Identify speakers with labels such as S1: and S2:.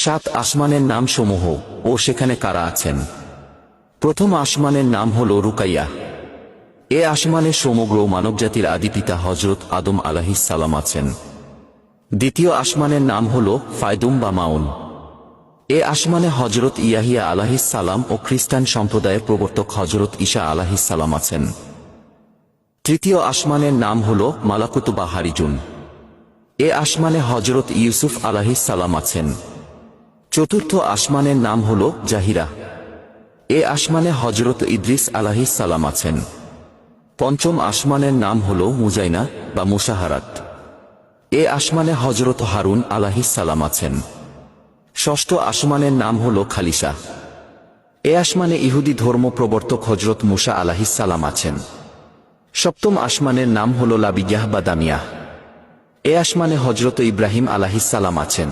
S1: সাত আসমানের নাম সমূহ ও সেখানে কারা আছেন। প্রথম আসমানের নাম হল রুকাইয়া। এ আসমানে সমগ্র মানবজাতির আদিপিতা হযরত আদম আলাইহিস সালাম আছেন। দ্বিতীয় আসমানের নাম হল ফায়দুম বা মাউন। এ আসমানে হযরত ইয়াহিয়া আলাইহিস সালাম ও খ্রিস্টান সম্প্রদায়ের প্রবর্তক হযরত ঈসা আলাইহিস সালাম আছেন। তৃতীয় আসমানের নাম হল মালাকুত বা হারিজুন। এ আসমানে হযরত ইউসুফ আলাইহিস সালাম আছেন। চতুর্থ আসমানের নাম হল জাহিরা। এ আসমানে হযরত ইদ্রিস আলাইহিস সালাম আছেন। পঞ্চম আসমানের নাম হল মুজাইনা বা মুসাহারাত। এ আসমানে হযরত হারুন আলাইহিস সালাম আছেন। ষষ্ঠ আসমানের নাম হল খালিসা। এ আসমানে ইহুদি ধর্ম প্রবর্তক হযরত মুসা আলাইহিস সালাম আছেন। সপ্তম আসমানের নাম হল লাবিয়াহ বা দামিয়াহ। এ আসমানে হযরত ইব্রাহিম আলাইহিস সালাম আছেন।